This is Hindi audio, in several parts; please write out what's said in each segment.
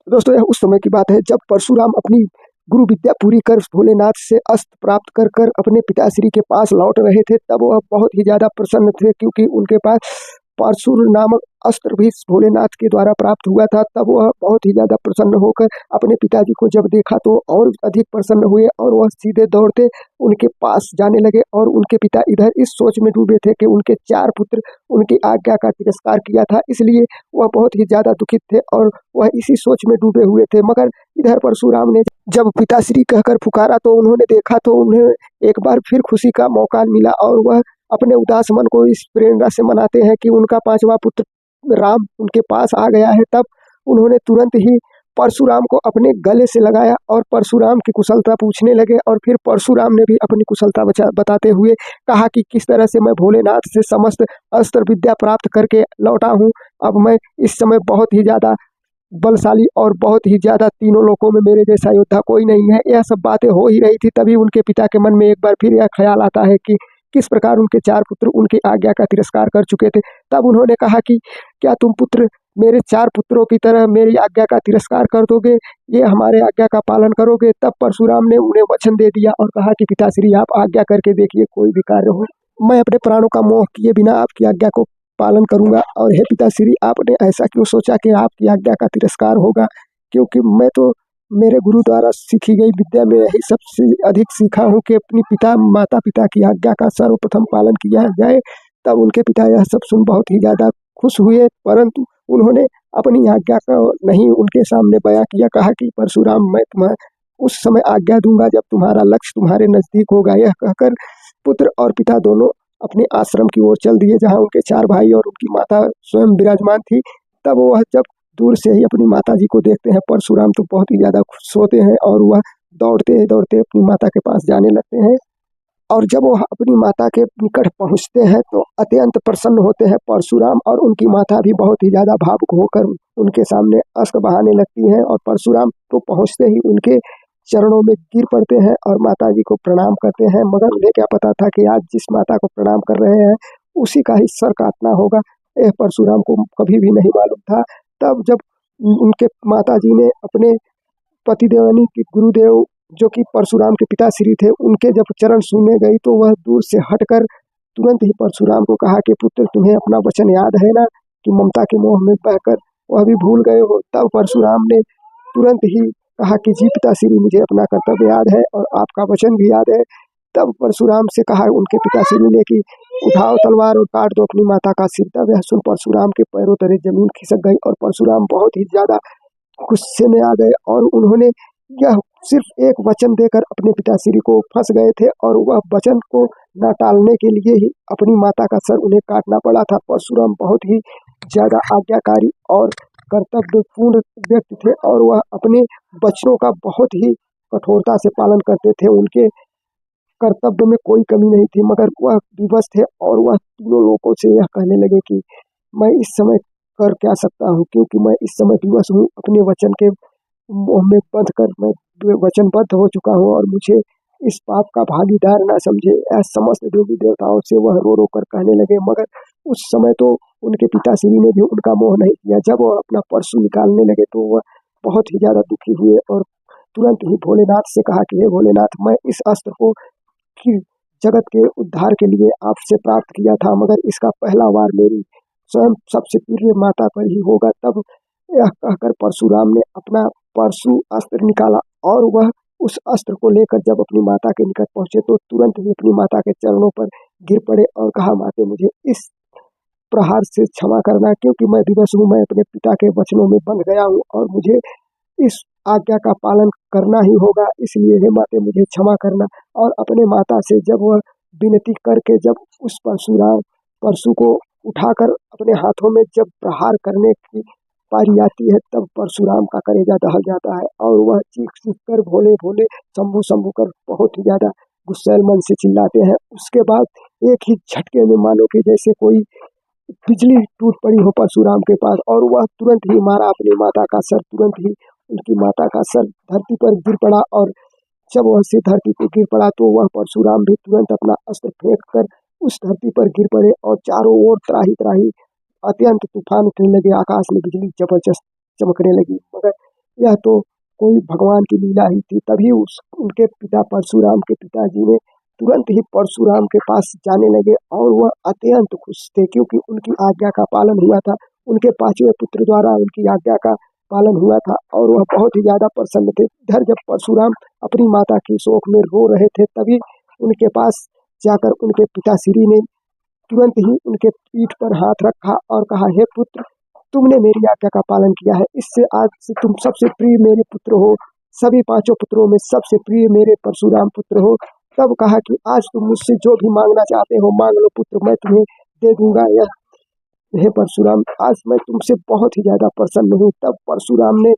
दोस्तों यह उस समय की बात है जब परशुराम अपनी गुरु विद्या पूरी कर भोलेनाथ से अस्त्र प्राप्त कर कर अपने पिताश्री के पास लौट रहे थे। तब वह बहुत ही ज़्यादा प्रसन्न थे क्योंकि उनके पास परशुर नामक अस्त्र भी भोलेनाथ के द्वारा प्राप्त हुआ था। तब वह बहुत ही ज़्यादा प्रसन्न होकर अपने पिताजी को जब देखा तो और अधिक प्रसन्न हुए और वह सीधे दौड़ते उनके पास जाने लगे। और उनके पिता इधर इस सोच में डूबे थे कि उनके 4 पुत्र उनकी आज्ञा का तिरस्कार किया था, इसलिए वह बहुत ही ज़्यादा दुखित थे और वह इसी सोच में डूबे हुए थे। मगर इधर परशुराम ने जब पिताश्री कहकर पुकारा तो उन्होंने देखा तो उन्हें एक बार फिर खुशी का मौका मिला और वह अपने उदास मन को इस प्रेरणा से मनाते हैं कि उनका 5वां पुत्र राम उनके पास आ गया है। तब उन्होंने तुरंत ही परशुराम को अपने गले से लगाया और परशुराम की कुशलता पूछने लगे। और फिर परशुराम ने भी अपनी कुशलता बताते हुए कहा कि किस तरह से मैं भोलेनाथ से समस्त अस्त्र विद्या प्राप्त करके लौटा हूँ। अब मैं इस समय बहुत ही ज़्यादा बलशाली और बहुत ही ज़्यादा तीनों लोकों में मेरे जैसा योद्धा कोई नहीं है। यह सब बातें हो ही रही थी तभी उनके पिता के मन में एक बार फिर यह ख्याल आता है कि किस प्रकार उनके 4 पुत्र उनकी आज्ञा का तिरस्कार कर चुके थे। तब उन्होंने कहा कि क्या तुम पुत्र मेरे 4 पुत्रों की तरह मेरी आज्ञा का तिरस्कार कर दोगे, ये हमारे आज्ञा का पालन करोगे? तब परशुराम ने उन्हें वचन दे दिया और कहा कि पिताश्री आप आज्ञा करके देखिए, कोई भी कार्य हो मैं अपने प्राणों का मोह किए बिना आपकी आज्ञा को पालन करूंगा। और हे पिताश्री आपने ऐसा क्यों सोचा कि आपकी आज्ञा का तिरस्कार होगा, क्योंकि मैं तो मेरे गुरु द्वारा सीखी गई विद्या में यही सबसे अधिक सीखा हूँ कि अपनी माता पिता की आज्ञा का सर्वप्रथम पालन किया जाए। तब उनके पिता यह सब सुन बहुत ही ज़्यादा खुश हुए, परंतु उन्होंने अपनी आज्ञा का नहीं उनके सामने बयां किया। कहा कि परशुराम मैं तुम्हें उस समय आज्ञा दूंगा जब तुम्हारा लक्ष्य तुम्हारे नज़दीक होगा। यह कहकर पुत्र और पिता दोनों अपने आश्रम की ओर चल दिए जहाँ उनके 4 भाई और उनकी माता स्वयं विराजमान थी। तब वह जब दूर से ही अपनी माता जी को देखते हैं परशुराम तो बहुत ही ज़्यादा खुश होते हैं और वह दौड़ते दौड़ते अपनी माता के पास जाने लगते हैं। और जब वह अपनी माता के निकट पहुंचते हैं तो अत्यंत प्रसन्न होते हैं परशुराम और उनकी माता भी बहुत ही ज़्यादा भावुक होकर उनके सामने अश्क बहाने लगती हैं। और परशुराम तो पहुंचते ही उनके चरणों में गिर पड़ते हैं और माता जी को प्रणाम करते हैं। मगर उन्हें क्या पता था कि आज जिस माता को प्रणाम कर रहे हैं उसी का ही सर काटना होगा, यह परशुराम को कभी भी नहीं मालूम था। तब जब उनके माता जी ने अपने पतिदेव यानी कि गुरुदेव जो कि परशुराम के पिताश्री थे उनके जब चरण छूने गई तो वह दूर से हटकर तुरंत ही परशुराम को कहा कि पुत्र तुम्हें अपना वचन याद है ना कि ममता के मोह में बहकर वह भी भूल गए हो। तब परशुराम ने तुरंत ही कहा कि जी पिताश्री मुझे अपना कर्तव्य याद है और आपका वचन भी याद है। तब परशुराम से कहा उनके पिताश्री ने कि उठाओ तलवार और काट दो अपनी माता का सिर। तब यह सुन परशुराम के पैरों तले जमीन खिसक गई और परशुराम बहुत ही ज़्यादा गुस्से में आ गए और उन्होंने यह सिर्फ एक वचन देकर अपने पिताश्री को फंस गए थे और वह वचन को न टालने के लिए ही अपनी माता का सर उन्हें काटना पड़ा था। परशुराम बहुत ही ज़्यादा आज्ञाकारी और कर्तव्यपूर्ण व्यक्ति थे और वह अपने वचनों का बहुत ही कठोरता से पालन करते थे। उनके कर्तव्य में कोई कमी नहीं थी, मगर वह विवश थे और वह तीनों लोगों से यह कहने लगे कि मैं इस समय कर क्या सकता हूँ, क्योंकि मैं इस समय विवश हूँ, अपने वचन के मोह में बंध कर मैं वचनबद्ध हो चुका हूँ और मुझे इस पाप का भागीदार ना समझे। यह समस्त देवी देवताओं से वह रो रो कर कहने लगे। मगर उस समय तो उनके पिताश्री ने भी उनका मोह नहीं किया। जब वह अपना परशु निकालने लगे तो वह बहुत ही ज़्यादा दुखी हुए और तुरंत ही भोलेनाथ से कहा कि हे भोलेनाथ मैं इस अस्त्र को कि जगत के उद्धार के लिए आपसे प्राप्त किया था, मगर इसका पहला वार मेरी स्वयं सबसे प्रिय माता पर ही होगा। तब यह कहकर परशुराम ने अपना परशु अस्त्र निकाला और वह उस अस्त्र को लेकर जब अपनी माता के निकट पहुंचे तो तुरंत ही अपनी माता के चरणों पर गिर पड़े और कहा माते मुझे इस प्रहार से क्षमा करना, क्योंकि मैं विवश हूँ, मैं अपने पिता के वचनों में बंध गया हूँ और मुझे इस आज्ञा का पालन करना ही होगा, इसलिए हे माते मुझे क्षमा करना। और अपने माता से जब वह विनती करके जब उस परशु को उठाकर अपने हाथों में जब प्रहार करने की पारी आती है तब परशुराम का कलेजा दहल जाता है और वह चीख चीख कर भोले भोले शंभू शंभू कर बहुत ही ज़्यादा गुस्सैल मन से चिल्लाते हैं। उसके बाद एक ही झटके में मानो कि जैसे कोई बिजली टूट पड़ी हो परशुराम के पास और वह तुरंत ही मारा अपनी माता का सर। तुरंत ही उनकी माता का सर धरती पर गिर पड़ा और जब वह से धरती पर गिर पड़ा तो वह परशुराम भी तुरंत अपना अस्त्र फेंक कर उस धरती पर गिर पड़े और चारों ओर त्राही त्राही अत्यंत तूफान उठने लगे, आकाश में बिजली जबरदस्त चमकने लगी। मगर यह तो कोई भगवान की लीला ही थी। तभी उनके पिता परशुराम के पिताजी ने तुरंत ही परशुराम के पास जाने लगे और वह अत्यंत खुश थे क्योंकि उनकी आज्ञा का पालन हुआ था। उनके पांचवें पुत्र द्वारा उनकी आज्ञा का पालन हुआ था और वह बहुत ही ज्यादा प्रसन्न थे। इधर जब परशुराम अपनी माता की शोक में रो रहे थे तभी उनके पास जाकर उनके पिताश्री ने तुरंत ही उनके पीठ पर हाथ रखा और कहा, हे पुत्र, तुमने मेरी आज्ञा का पालन किया है, इससे आज से तुम सबसे प्रिय मेरे पुत्र हो, सभी पांचों पुत्रों में सबसे प्रिय मेरे परशुराम पुत्र हो। तब कहा कि आज तुम मुझसे जो भी मांगना चाहते हो मांग लो पुत्र, मैं तुम्हें दे दूंगा। यह हे परशुराम, आज मैं तुमसे बहुत ही ज्यादा प्रसन्न हूँ। तब परशुराम ने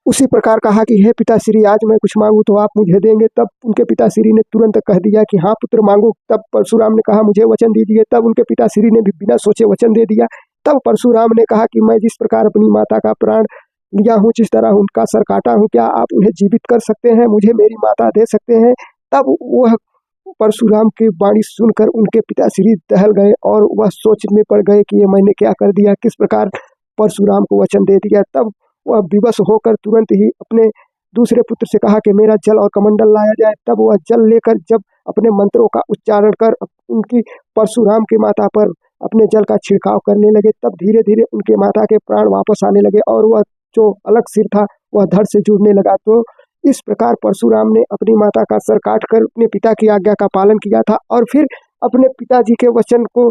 उसी प्रकार कहा कि हे पिताश्री, आज मैं कुछ मांगू तो आप मुझे देंगे। तब उनके पिताश्री ने तुरंत कह दिया कि हाँ पुत्र मांगो। तब परशुराम ने कहा, मुझे वचन दीजिए। तब उनके पिताश्री ने भी बिना सोचे वचन दे दिया। तब परशुराम ने कहा कि मैं जिस प्रकार अपनी माता का प्राण लिया हूँ, जिस तरह उनका सर काटा हूँ, क्या आप उन्हें जीवित कर सकते हैं, मुझे मेरी माता दे सकते हैं। तब वह परशुराम की वाणी सुनकर उनके पिताश्री दहल गए और वह सोच में पड़ गए कि ये मैंने क्या कर दिया, किस प्रकार परशुराम को वचन दे दिया। तब वह विवश होकर तुरंत ही अपने दूसरे पुत्र से कहा कि मेरा जल और कमंडल लाया जाए। तब वह जल लेकर जब अपने मंत्रों का उच्चारण कर उनकी परशुराम की माता पर अपने जल का छिड़काव करने लगे, तब धीरे धीरे उनके माता के प्राण वापस आने लगे और वह जो अलग सिर था वह धड़ से जुड़ने लगा। तो इस प्रकार परशुराम ने अपनी माता का सर काट कर अपने पिता की आज्ञा का पालन किया था और फिर अपने पिताजी के वचन को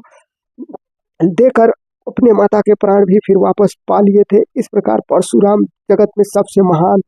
देकर अपने माता के प्राण भी फिर वापस पा लिए थे। इस प्रकार परशुराम जगत में सबसे महान